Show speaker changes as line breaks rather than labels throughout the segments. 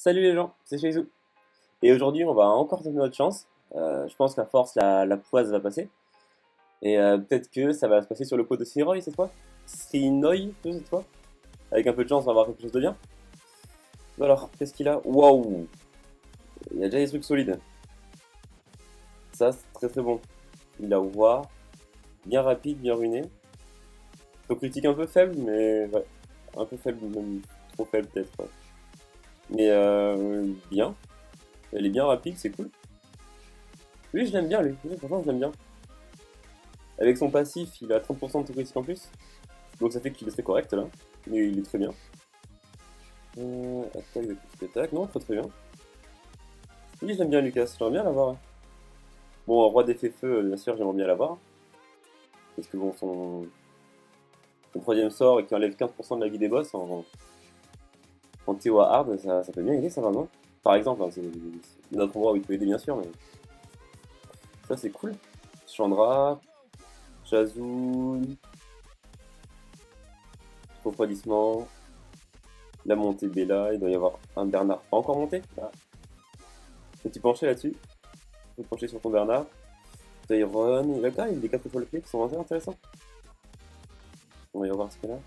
Salut les gens, c'est Shizou. Et aujourd'hui, on va encore donner notre chance. Je pense qu'à force, la poise va passer. Et peut-être que ça va se passer sur le pot de Sinoy cette fois. Sinoy cette fois. Avec un peu de chance, on va avoir quelque chose de bien. Alors, qu'est-ce qu'il a? Waouh! Il y a déjà des trucs solides. Ça, c'est très très bon. Il a War, bien rapide, bien ruiné. Ton critique un peu faible, mais ouais. Un peu faible, même trop faible peut-être. Ouais. Mais bien. Elle est bien rapide, c'est cool. Lui, je l'aime bien, lui. Lui, franchement, je l'aime bien. Avec son passif, il a 30% de critique en plus. Donc ça fait qu'il est très correct là. Mais il est très bien. Attaque de critique attaque. Non, très très bien. Oui, j'aime bien Lucas. J'aimerais bien l'avoir. Bon, roi d'effet feu, bien sûr, j'aimerais bien l'avoir. Parce que bon, son troisième sort qui enlève 15% de la vie des boss en TO à hard, ça peut bien aider, ça vraiment. Par exemple, hein, c'est notre endroit où il peut aider bien sûr, mais ça c'est cool. Chandra, Chazun, refroidissement, la montée Bella, il doit y avoir un Bernard pas encore monté. Ah. Petit pencher là-dessus. Petit pencher sur ton Bernard. Tyron, il a quand même des 4 étoiles clés qui sont assez intéressants. On va y voir ce qu'il a.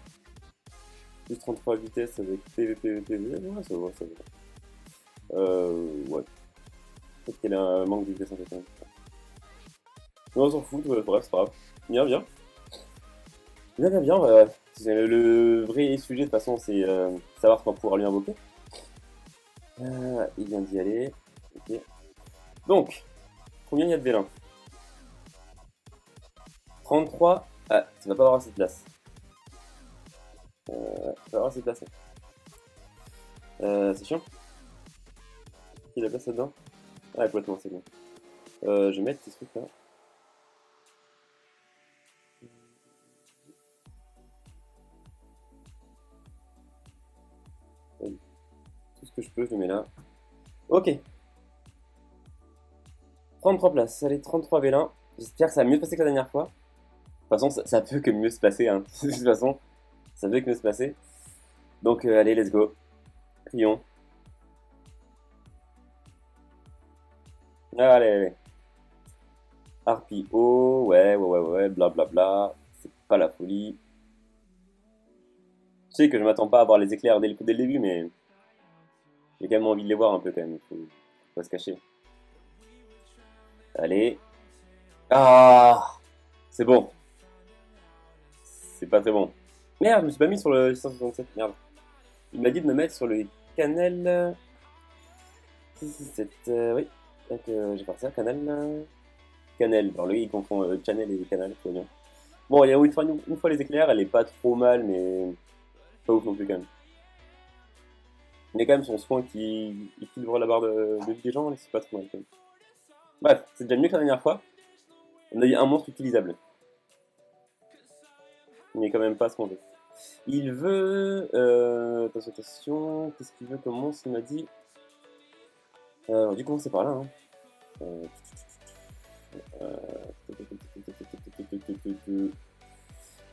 Plus 33 vitesse avec PVP, PVP, ouais, ça va, ça va. Ouais. Peut-être qu'elle a un manque de vitesse en fait. Hein. Non, on s'en fout, bref, c'est pas grave. Bien, bien. Bien, bien, bien. Le vrai sujet de toute façon, c'est savoir qu'on va pouvoir lui invoquer. Il vient d'y aller. Ok. Donc, combien il y a de vélins? 33. Ah, ça va pas avoir assez de place. Ça va avoir assez de place. C'est chiant. Il a place là-dedans? Ah, complètement, c'est bon. Je vais mettre ces trucs là. Tout ce que je peux, je le mets là. Ok. 33 places. Allez, 33 vélins. J'espère que ça va mieux se passer que la dernière fois. De toute façon, ça peut que mieux se passer. Hein. De toute façon, ça peut que mieux se passer. Donc, allez, let's go. Crions. Allez, allez. RPO, ouais, blablabla. C'est pas la folie. Je sais que je m'attends pas à voir les éclairs dès le début, mais j'ai quand même envie de les voir un peu quand même. Faut pas se cacher. Allez. Ah! C'est bon. C'est pas très bon. Merde, je me suis pas mis sur le 667. Merde. Il m'a dit de me mettre sur le canal 667. Oui. Donc j'ai fait ça, canal. Canal. Alors lui, il confond channel et canal, c'est bien. Bon, il y a une fois les éclairs, elle est pas trop mal, mais pas ouf non plus quand même. Il y a quand même son soin qui équilibre la barre de vie des gens, et c'est pas trop mal quand même. Bref, c'est déjà mieux que la dernière fois. On a eu un monstre utilisable. Il n'est quand même pas ce qu'on veut. Il veut. Attention, attention. Qu'est-ce qu'il veut comme monstre? Il m'a dit. On a dû commencer par là. Hein.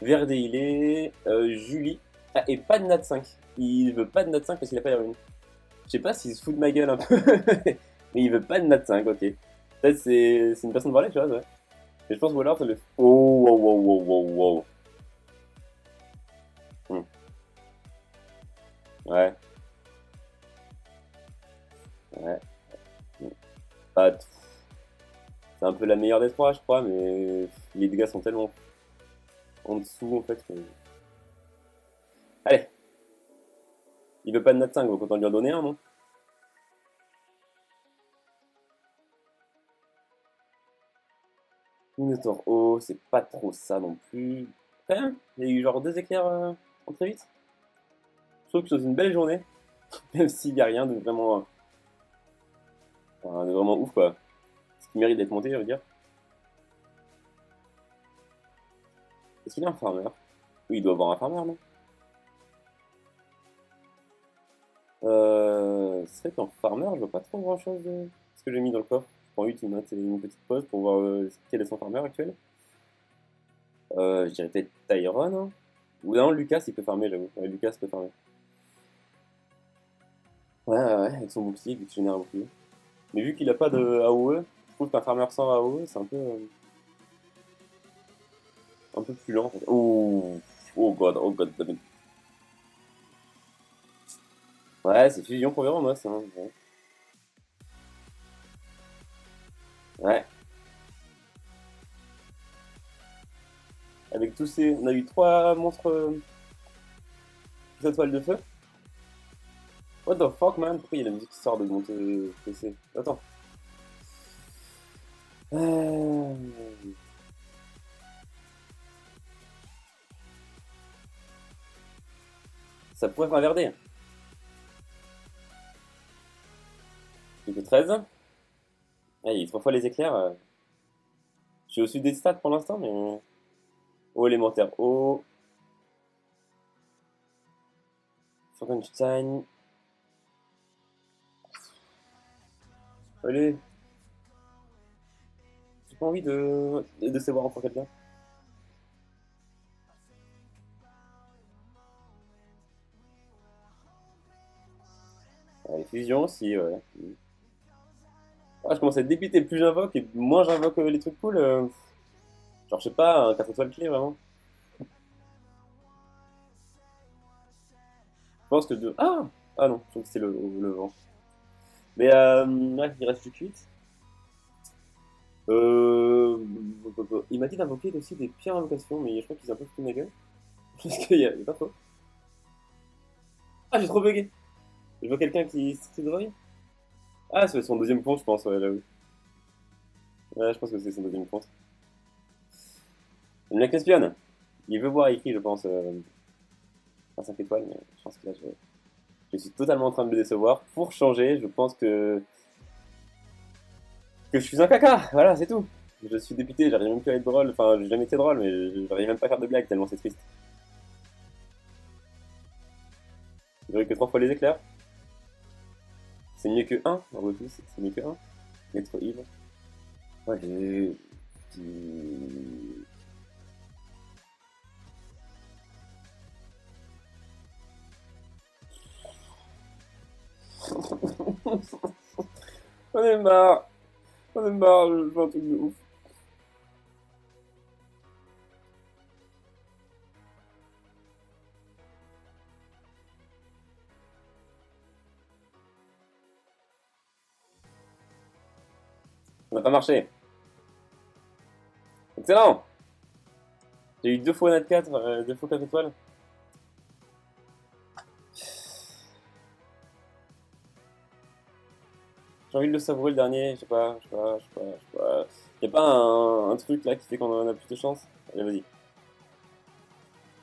Verde, il est. Julie. Ah, et pas de Nat 5. Il veut pas de Nat 5 parce qu'il a pas l'air une. Je sais pas s'il se fout de ma gueule un peu. Mais il veut pas de Nat 5, ok. Peut-être c'est une façon de parler, tu vois, ouais. Mais je pense que voilà, ça le. Oh, wow, wow, wow, wow, wow. Hmm. Ouais, ouais. Hmm. Pas t- C'est un peu la meilleure des trois, je crois, mais les dégâts sont tellement en dessous, en fait. Allez, il veut pas de Nat 5, donc autant lui en donner un, non? Minotaur O, c'est pas trop ça non plus. Quand même, il y a eu genre deux éclairs en très vite. Je trouve que c'est une belle journée, même s'il y a rien de vraiment, de vraiment ouf, quoi. Ce qui mérite d'être monté, je veux dire. Est-ce qu'il a un farmer? Oui, il doit avoir un farmer, non? C'est vrai qu'en farmer, je vois pas trop grand chose de ce que j'ai mis dans le coffre. Je prends une petite pause pour voir quel est son farmer actuel. Je dirais peut-être Tyron, hein. Ou non, Lucas il peut farmer, j'avoue. Ouais, Lucas peut farmer. Ouais, avec son bouclier, vu que génère un bouclier. Mais vu qu'il a pas de AOE, je trouve qu'un farmer sans AOE, c'est un peu plus lent en fait. Oh god, damn it. Ouais, c'est fusion pour Veromos, hein. Ouais. Ouais. Avec tous ces. On a eu trois monstres étoiles de feu. What the fuck, man? Pourquoi il y a la musique qui sort de mon PC? Attends. Euh, Ça pourrait faire un Verdé. Plus que 13. Ah, il y a eu trois fois les éclairs. Je suis au sud des stats pour l'instant, mais. Eau élémentaire. Eau. Frankenstein. Allez. J'ai pas envie de savoir encore quelqu'un. Allez, fusion aussi, ouais. Ah, je commence à être dépité. Plus j'invoque et moins j'invoque les trucs cool. Genre, je sais pas, un 4 étoiles clé vraiment. Je pense que de. Ah! Ah non, je trouve que c'est le vent. Mais ouais, il reste du 8. Euh... Il m'a dit d'invoquer aussi des pires invocations, mais je crois qu'ils ont un peu foutu ma gueule. Parce qu'il y a pas trop. Ah, j'ai trop bugué! Je vois quelqu'un qui se drogue. Ah, c'est son deuxième compte, je pense, ouais, là oui. Ouais, je pense que c'est son deuxième compte. Le mec espionne. Il veut voir écrit, je pense, un 5 étoiles, mais je pense que là, je suis totalement en train de le décevoir. Pour changer, je pense que je suis un caca. Voilà, c'est tout. Je suis député, j'arrive même plus à être drôle. Enfin, j'ai jamais été drôle, mais j'arrive même pas à faire de blagues tellement c'est triste. J'ai eu que trois fois les éclairs. C'est mieux que un. En retour, c'est mieux que un. Être ivre. Ouais, j'ai. On est marre. On est marre, je veux un truc de ouf. Ça n'a pas marché. Excellent. J'ai eu deux fois Nat 4, deux fois 4 étoiles. J'ai envie de le savourer le dernier, je sais pas, je sais pas, je sais pas, je sais pas. Y a pas un truc là qui fait qu'on en a plus de chance? Allez, vas-y.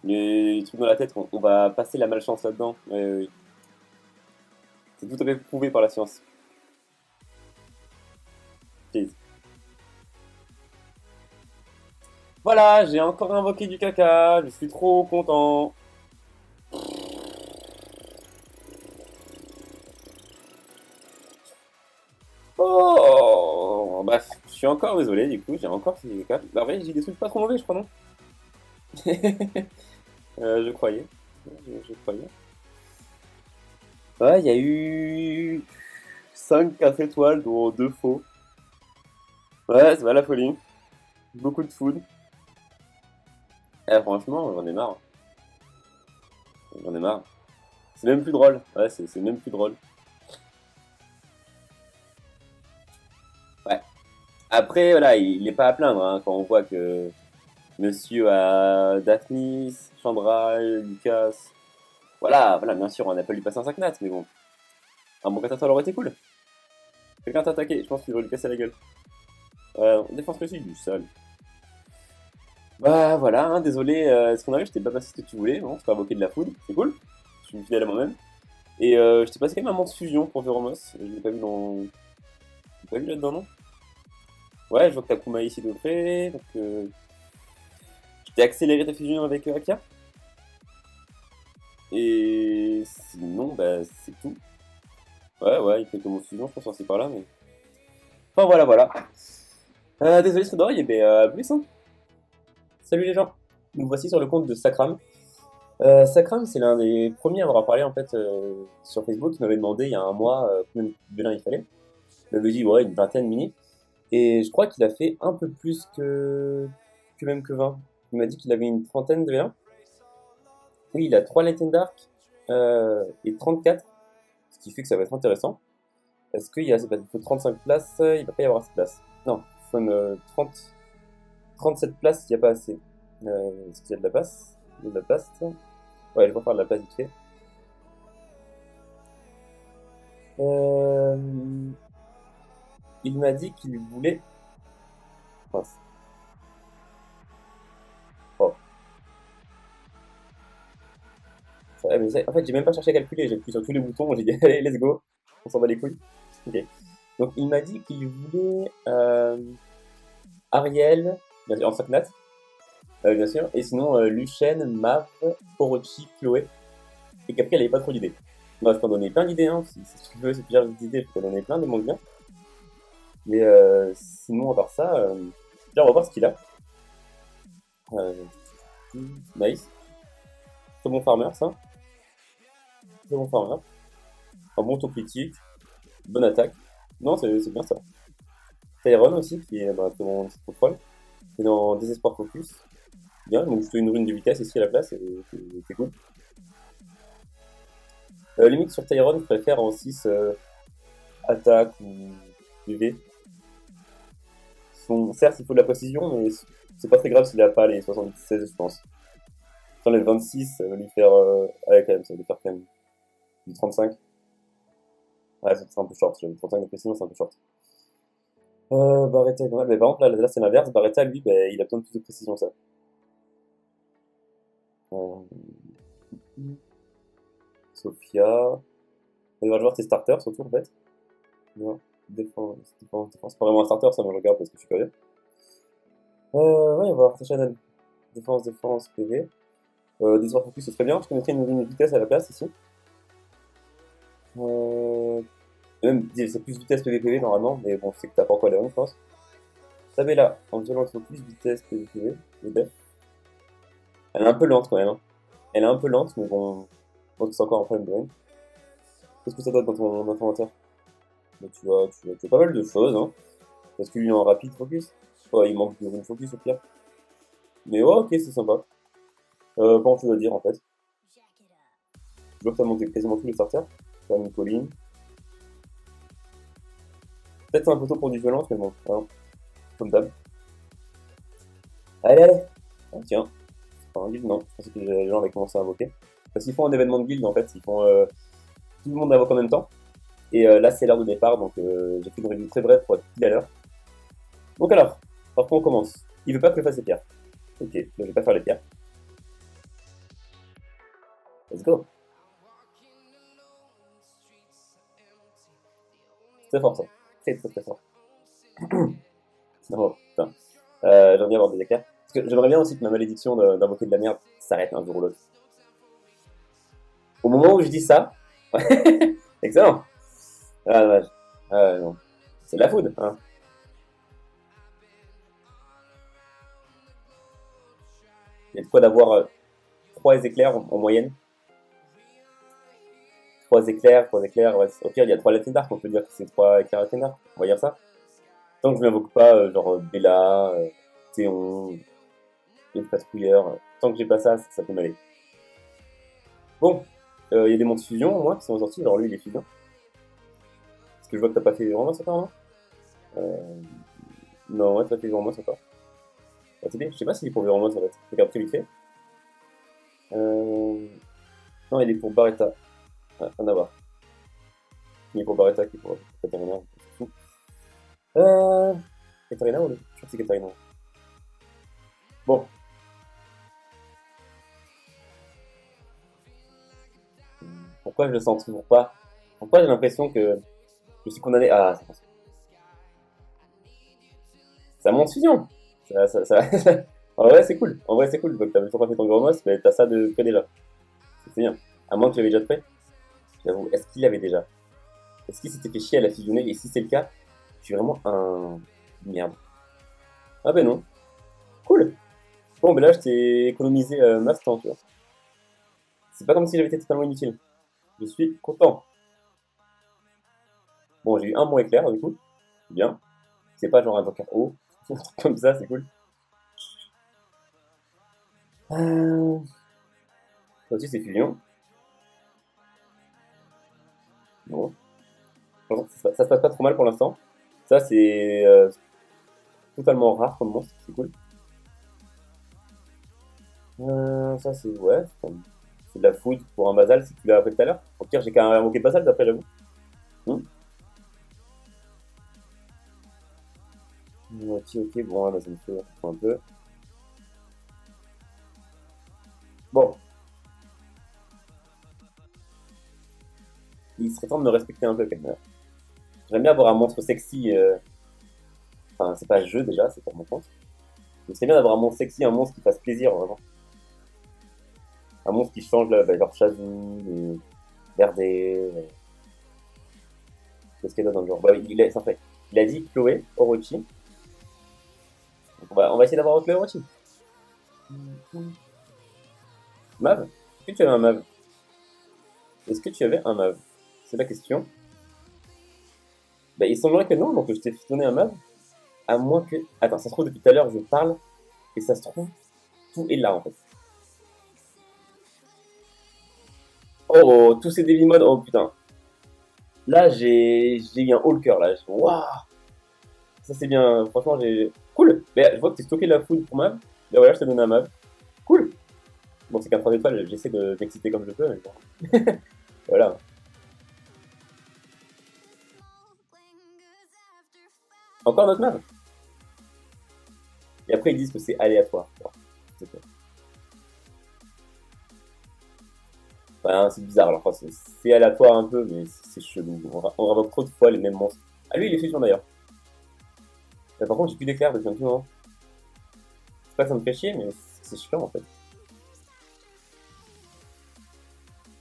Les trucs dans la tête, on va passer la malchance là-dedans. Ouais, ouais, ouais. C'est tout à fait prouvé par la science. Please. Voilà, j'ai encore invoqué du caca, je suis trop content. Oh, bref, je suis encore désolé, du coup, j'ai encore fait du caca. Bah, ouais, j'ai des trucs pas trop mauvais, je crois, non? Je croyais. Je croyais. Ouais, il y a eu 5 4 étoiles, dont 2 faux. Ouais, c'est pas la folie. Beaucoup de food. Eh, franchement, j'en ai marre. J'en ai marre. C'est même plus drôle. Ouais, c'est même plus drôle. Ouais. Après, voilà, il est pas à plaindre hein, quand on voit que monsieur a Daphnis, Chandra, Lucas. Voilà, bien sûr, on n'a pas lui passer un 5 nat, mais bon. Un bon 4 étoiles aurait été cool. Quelqu'un t'a attaqué, je pense qu'il devrait lui casser la gueule. Défense réussie, du sale. Bah voilà, hein, désolé, est-ce qu'on arrive, je t'ai pas passé ce que tu voulais, bon, tu peux invoquer de la foudre, c'est cool. Je suis fidèle à moi-même. Et je t'ai passé quand même un moment de fusion pour Veromos, je l'ai pas vu dans. Je l'ai pas vu là-dedans, non? Ouais, je vois que t'as Kuma ici de près, donc je t'ai accéléré ta fusion avec Akia. Et sinon, bah c'est tout. Ouais, il fait comme fusion, je pense, aussi par là, mais. Enfin voilà. Désolé, Sredoy, et ben à plus, hein. Salut les gens. Nous voici sur le compte de Sacram. Sakram, c'est l'un des premiers à avoir parlé en fait sur Facebook. Il m'avait demandé il y a un mois combien de vélins il fallait. Il m'avait dit ouais, une vingtaine mini. Et je crois qu'il a fait un peu plus que même que 20. Il m'a dit qu'il avait une trentaine de vélins. Oui, il a 3 Legend Dark et 34, ce qui fait que ça va être intéressant. Est-ce qu'il y a, c'est pas, il faut 35 places, il va pas y avoir assez de place. Non, il faut une 37 places, il n'y a pas assez. Est-ce qu'il y a de la place? Il y a de la place, tiens. Ouais, je vais faire de la place vite fait. Euh, il m'a dit qu'il voulait. Mince. Oh. En fait, j'ai même pas cherché à calculer, j'ai appuyé sur tous les boutons, j'ai dit allez, let's go, on s'en bat les couilles. Ok. Donc il m'a dit qu'il voulait Ariel, bien sûr, en 5 nat, bien sûr, et sinon Luchen, Mav, Orochi, Chloé, et qu'après elle avait pas trop d'idées. Moi je peux en donner plein d'idées, hein, si tu veux, c'est plusieurs idées, je peux en donner plein, des manques bien. Mais sinon, à part ça, déjà on va voir ce qu'il a. Euh, nice. Très bon farmer, ça. Très bon farmer. Un bon taux critique, bonne attaque. Non, c'est bien ça. Tyron aussi, qui est bah, mon petit contrôle. Et dans Désespoir Focus. Bien, donc je fais une rune de vitesse ici à la place, et c'est cool. Limite sur Tyron, je préfère en 6 attaque ou PV. Certes, il faut de la précision, mais c'est pas très grave s'il a pas les 76, je pense. Sans les 26, ça va lui faire. Ouais, quand même, ça va lui faire quand même du 35. Ouais, c'est un peu short, j'avais 35 de précision, c'est un peu short. Barretta est pas mal, mais par contre, là c'est l'inverse. Barretta, lui, bah, il a besoin de plus de précision, ça. Euh, Sophia. Il va voir tes starters, surtout, en fait. Non, défense. C'est pas vraiment un starter, ça, mais je regarde parce que je suis curieux. Ouais, on va voir Shannon. Défense, PV. Désir focus, c'est très bien. Je peux mettre une vitesse à la place ici. Euh, Même, c'est plus vitesse PV normalement, mais bon, je sais que t'as pas encore les 11, je pense. Tabella, en violence focus, vitesse PV, le def. Elle est un peu lente quand même, hein. Elle est un peu lente, mais bon, je pense que c'est encore un problème de range. Qu'est-ce que ça donne dans ton inventaire? Bah, tu as pas mal de choses, hein. Est-ce qu'il est en rapide focus? Ouais, il manque de rune focus au pire. Mais ouais, ok, c'est sympa. Pas grand chose à dire en fait. Je vois que t'as monté quasiment tous les starters. T'as une colline. Peut-être un poteau pour du violence, mais bon, hein, comme d'hab. Allez! Ah, tiens, c'est pas un guild, non. Je pensais que les gens avaient commencé à invoquer. Parce qu'ils font un événement de guild en fait, ils font tout le monde invoque en même temps. Et là c'est l'heure de départ, donc j'ai fait une review très brève pour être pile à l'heure. Donc alors, par contre on commence. Il veut pas que je fasse les pierres. Ok, donc je vais pas faire les pierres. Let's go. C'est fort ça. Très fort. Oh putain. J'aimerais bien avoir des éclairs. Parce que j'aimerais bien aussi que ma malédiction d'invoquer de la merde s'arrête un jour ou l'autre. Au moment où je dis ça, excellent. Ah dommage. Non. C'est de la food, hein. Il y a de quoi d'avoir 3 éclairs en moyenne. 3 éclairs, ouais. Au pire, il y a 3 Latin Dark, on peut dire que c'est 3 éclairs Latin Dark. On va dire ça. Tant que je n'invoque pas, genre Bella, Théon, les patrouilleurs, tant que j'ai pas ça, ça peut m'aller. Bon, il y a des mondes fusion au moins qui sont sortis, genre lui il est fusion. Parce que je vois que t'as pas fait les romans encore, non? Non, ouais, t'as fait les romans encore. Bah, c'est bien, je sais pas s'il est pour les romans en fait. Regarde très vite fait. Euh... Non, il est pour Barretta. Ouais, rien à voir. Il est pour Barretta qui est pour Katarina, on s'en fout. Euh... Katarina ou le? Je crois que c'est Katarina. Bon. Pourquoi je le sens toujours pas? Pourquoi j'ai l'impression que je suis condamné? Ah, c'est parce que ça monte fusion. En vrai, c'est cool. En vrai, c'est cool. Donc, t'avais toujours pas fait ton gros moss, mais t'as ça de près déjà. C'est bien. À moins que tu l'avais déjà de près. J'avoue, est-ce qu'il l'avait déjà? Est-ce qu'il s'était fait chier à la fusionner? Et si c'est le cas, je suis vraiment un. Merde. Ah ben non. Cool. Bon, ben là, je t'ai économisé masse temps, tu vois. C'est pas comme si j'avais été totalement inutile. Je suis content. Bon, j'ai eu un bon éclair, du coup. C'est bien. C'est pas genre un Invoker haut. Un truc comme ça, c'est cool. Ça aussi, c'est fusion. Bon. Ça se passe pas trop mal pour l'instant. Ça, c'est totalement rare comme monstre, c'est cool. Ça, c'est ouais, c'est de la foudre pour un basal si tu l'as appris tout à l'heure. Au pire, j'ai qu'à invoquer basal d'après, j'avoue. Hmm. Ok, ok, bon, ouais, bah, ça me fait un peu. Bon, il serait temps de me respecter un peu quand même. J'aimerais bien avoir un monstre sexy. Enfin, c'est pas jeu déjà, c'est pour mon compte. Mais c'est bien d'avoir un monstre sexy, un monstre qui fasse plaisir, vraiment. Un monstre qui change leur chazou, Verdé. Qu'est-ce qu'il y a d'autre dans le genre? Bah, en fait, il a dit Chloé, Orochi. Donc on va essayer d'avoir Chloé Orochi. Mav? Est-ce que tu avais un Mav? Est-ce que tu avais un Mav? C'est la question. Bah, il semblerait que non, donc je t'ai donné un Mav. À moins que. Attends, ça se trouve depuis tout à l'heure, je parle. Et ça se trouve, tout est là en fait. Oh, tous ces Devil Mode, oh putain. Là, j'ai eu un haut le cœur là. Waouh! Ça c'est bien, franchement, j'ai. Cool! Mais je vois que t'es stocké la foudre pour Mav. Et voilà, je t'ai donné un Mav. Cool! Bon, c'est qu'un 3 étoiles, j'essaie de m'exciter comme je peux, mais bon. Voilà. Encore notre Mav. Et après, ils disent que c'est aléatoire. Bon, c'est quoi. Enfin, c'est bizarre, alors enfin, c'est aléatoire un peu, mais c'est chelou. On invoque trop de fois les mêmes monstres. Ah, lui, il est fusion d'ailleurs. Là, par contre, j'ai plus d'éclair depuis un petit moment. C'est pas que ça me fait chier, mais c'est chiant en fait.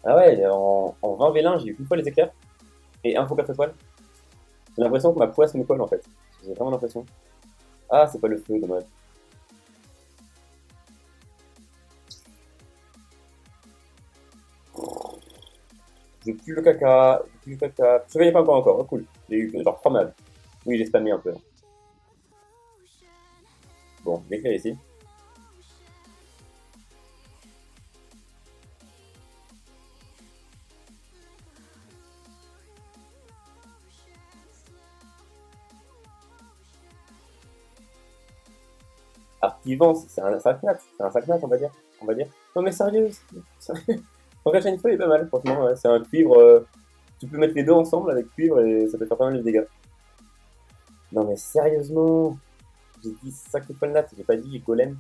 Ah ouais, en 20 V1, j'ai eu une fois les éclairs et un fois 4 étoiles. J'ai l'impression que ma poisse me colle en fait. J'ai vraiment l'impression. Ah, c'est pas le feu, dommage. J'ai plus le caca, j'ai plus le caca. Je ne pas encore, oh, cool. J'ai eu genre 3 mal. Oui, j'ai spammé un peu. Bon, l'éclair ici. Artivance, c'est un 5 nat, c'est un 5 nat, on va dire. On va dire. Non mais sérieux, Engage une fois, il est pas mal, franchement. Ouais. C'est un cuivre. Tu peux mettre les deux ensemble avec cuivre et ça peut faire pas mal de dégâts. Non mais sérieusement, j'ai dit 5 étoiles nat, j'ai pas dit golem.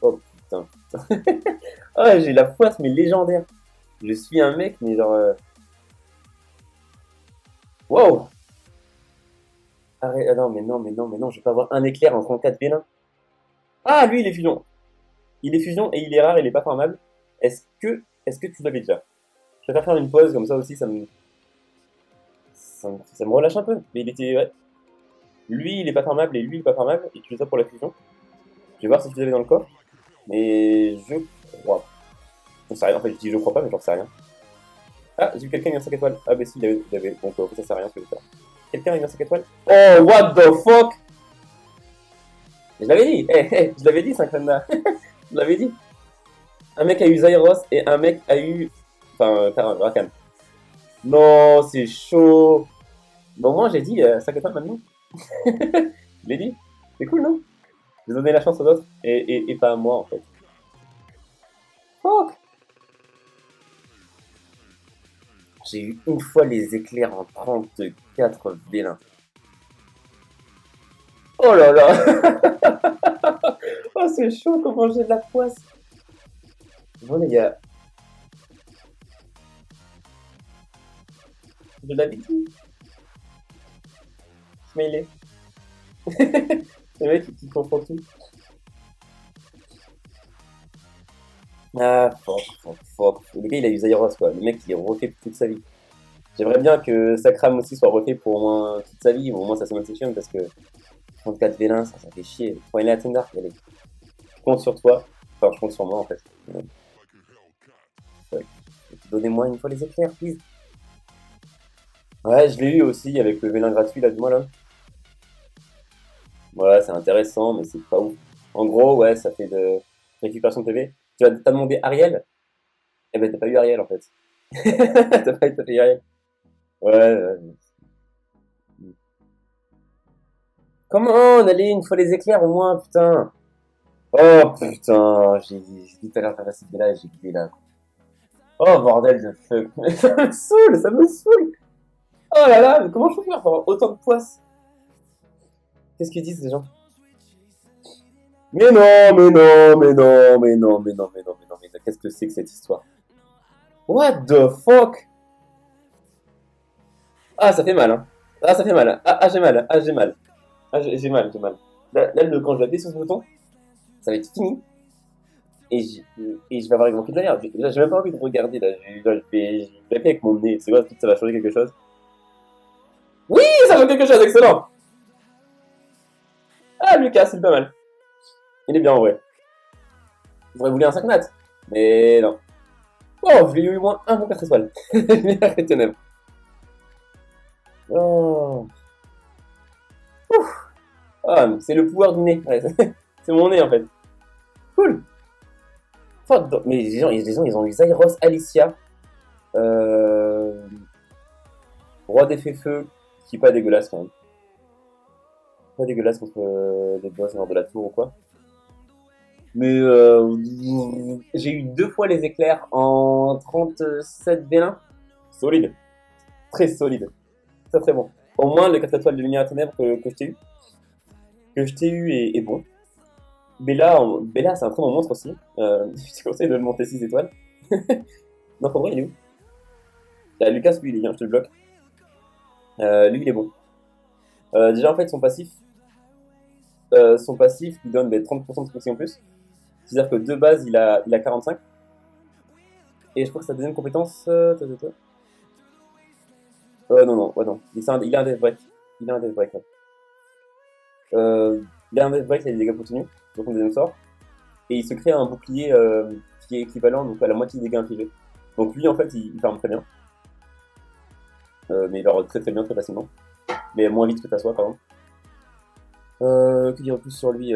Oh putain, putain. Ah, j'ai la poisse, mais légendaire. Je suis un mec, mais genre. Wow! Arrête, ah non, mais non, mais non, mais non, je vais pas avoir un éclair en 34 V1. Ah, lui, il est fusion. Il est fusion et il est rare, il est pas farmable. Est-ce que tu l'avais déjà? Je préfère faire une pause, comme ça aussi, ça me relâche un peu. Mais il était, ouais. Lui, il est pas farmable et lui, il est pas farmable. Et tu fais ça pour la fusion. Je vais voir si tu l'avais dans le coffre. Mais je crois. J'en sais rien. En fait, je dis je crois pas, mais j'en sais rien. Ah, j'ai vu quelqu'un qui a 5 étoiles. Ah, bah si, il avait. Donc, ça sert à rien ce que je vais faire. Quelqu'un a 5 étoiles. Oh, what the fuck! Je l'avais dit! Je l'avais dit, 5 Landa. Je l'avais dit. Un mec a eu Zyros et un mec a eu. Enfin, Rakan. Non, c'est chaud. Bon, moi, j'ai dit 5 étoiles maintenant. Je l'ai dit. C'est cool, non? J'ai donné la chance aux autres et pas à moi, en fait. Fuck! J'ai eu une fois les éclairs en 34 vélins. Oh là là! Oh, c'est chaud comment j'ai de la poisse. Bon, les gars, je l'avais dit. Smiley. Le mec qui comprend tout. Ah, fuck. Le gars, il a eu Zyros, quoi. Le mec, il est refait pour toute sa vie. J'aimerais bien que Sakram aussi soit refait pour au moins toute sa vie, ou au moins sa semaine session, parce que 34 V1, ça fait chier. Prends une Dark, allez. Je compte sur toi. Enfin, je compte sur moi, en fait. Donnez-moi une fois les éclairs, please. Ouais, je l'ai eu aussi avec le vélin gratuit là, du mois là. Ouais, c'est intéressant, mais c'est pas ouf. En gros, ouais, ça fait de récupération de PV. T'as demandé Ariel? Eh ben, t'as pas eu Ariel en fait. T'as pas eu Ariel. Ouais, ouais. Comment? Allez, une fois les éclairs au moins, putain. Oh putain, j'ai dit tout à l'heure faire la cité là et j'ai quitté là. Oh bordel de fuck. Ça me saoule, ça me saoule. Oh là là, mais comment je peux faire pour avoir autant de poisses? Qu'est-ce qu'ils disent ces gens? Mais non, mais non, mais non, mais non, mais non, mais non, mais non, mais non, qu'est-ce que c'est que cette histoire? What the fuck? Ah, ça fait mal, hein. Ah, ça fait mal. Ah, j'ai mal. Ah, j'ai mal. Ah, j'ai mal, j'ai mal. Quand je vais appuyer sur ce bouton, ça va être fini. Et, et je vais avoir manqué de la merde. Là, j'ai même pas envie de regarder. Là, je vais appuyer avec mon nez. C'est quoi, ça va changer quelque chose? Oui, ça change quelque chose, excellent! Ah, Lucas, c'est pas mal. Il est bien, en vrai. J'aurais voulu un 5 mat. Mais non. Oh, je lui ai eu au moins un bon 4 étoiles. Lumière et ténèbres. Oh. Ouf. Ah, c'est le pouvoir du nez. Ouais, c'est mon nez, en fait. Cool. Mais les gens, ils ont eu Zyros, Alicia, euh, Roi des Feux, qui est pas dégueulasse quand même. Pas dégueulasse contre les boss genre de la tour ou quoi. Mais j'ai eu 2 fois les éclairs en 37 V1. Solide. Très solide. Très très bon. Au moins le 4 étoiles de lumière à ténèbres que je t'ai eu est bon. Bella c'est un très bon monstre aussi. Je te conseille de le monter 6 étoiles. Non, pour vrai, il est où? Lucas, lui, il est bien, je te le bloque. Lui, il est bon. Déjà, en fait, son passif lui donne 30% de protection en plus. C'est-à-dire que de base, il a 45. Et je crois que sa deuxième compétence. Non, non, ouais, non. Il a un death break. Il a un death break, ouais. Il a un death break, il a des dégâts continus. Donc, on deuxième sort. Et il se crée un bouclier qui est équivalent donc, à la moitié des dégâts infligés. Donc, lui, en fait, il farme très bien. Mais il meurt très très bien, très facilement. Mais moins vite que ta soie, pardon. Que dire en plus sur lui?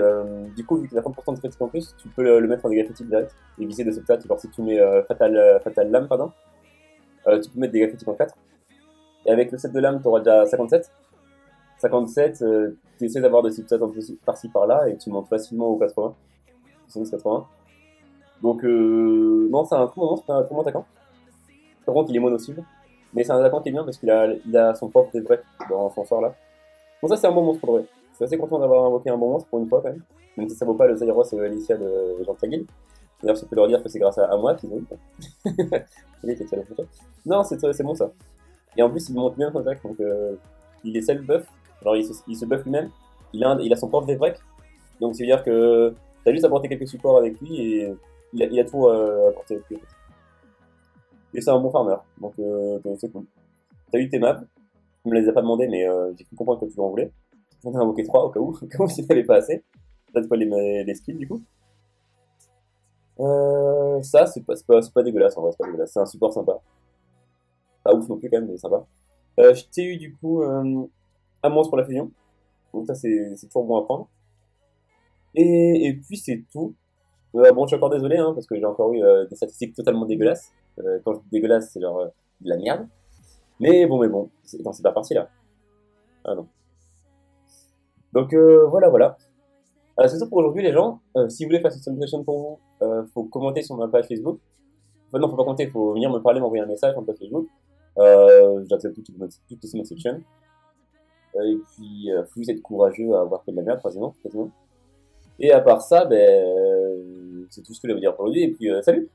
Du coup, vu qu'il a 30% de critique en plus, tu peux le mettre en dégâts critiques direct et viser de ce stat. Alors, si tu mets Fatal Lame, pardon, tu peux mettre dégâts critiques en 4. Et avec le set de lame, tu auras déjà 57. 57, tu essaies d'avoir des substats un peu par-ci par-là et tu montes facilement au 80. 70-80. Donc, non, c'est un très bon monstre, c'est un très bon attaquant. Par contre, il est mono-cible. Mais c'est un attaquant qui est bien parce qu'il a son propre death dans son sort là. Bon, ça, c'est un bon monstre pour de vrai. Je suis assez content d'avoir invoqué un bon monstre pour une fois quand même. Même si ça vaut pas le Zyros et Alicia de Jean Tagil. D'ailleurs, je peux leur dire que c'est grâce à moi qu'ils ont eu. Il était très bien. Non, c'est bon ça. Et en plus, il monte bien son attaque, donc il est self-buff. Genre, il se buff lui-même. Il a son propre death break. Donc, ça veut dire que t'as juste à porter quelques supports avec lui et il a tout à porter avec lui. En fait. Et c'est un bon farmer, donc c'est cool. T'as eu tes maps, tu me les as pas demandé, mais j'ai pu comprendre que tu en voulais. J'en ai invoqué 3 au cas où, si t'avais pas assez. Peut-être pas les skills du coup. Ça, c'est pas dégueulasse en vrai, c'est pas dégueulasse. C'est un support sympa. Pas ouf non plus quand même, mais sympa. Je t'ai eu du coup un monstre pour la fusion. Donc ça, c'est toujours bon à prendre. Et puis c'est tout. Bon, je suis encore désolé, hein, parce que j'ai encore eu des statistiques totalement dégueulasses. Quand je dis dégueulasse, c'est genre de la merde. Mais bon, non, c'est pas parti là. Ah non. Donc voilà, voilà. C'est tout pour aujourd'hui, les gens. Si vous voulez faire cette session pour vous, faut commenter sur ma page Facebook. Enfin, non, faut pas commenter, faut venir me parler, m'envoyer un message sur ma page Facebook. J'accepte toutes les submissions. Et puis, faut juste être courageux à avoir fait de la merde, quasiment. Et à part ça, c'est tout ce que je vais vous dire pour aujourd'hui. Et puis, salut!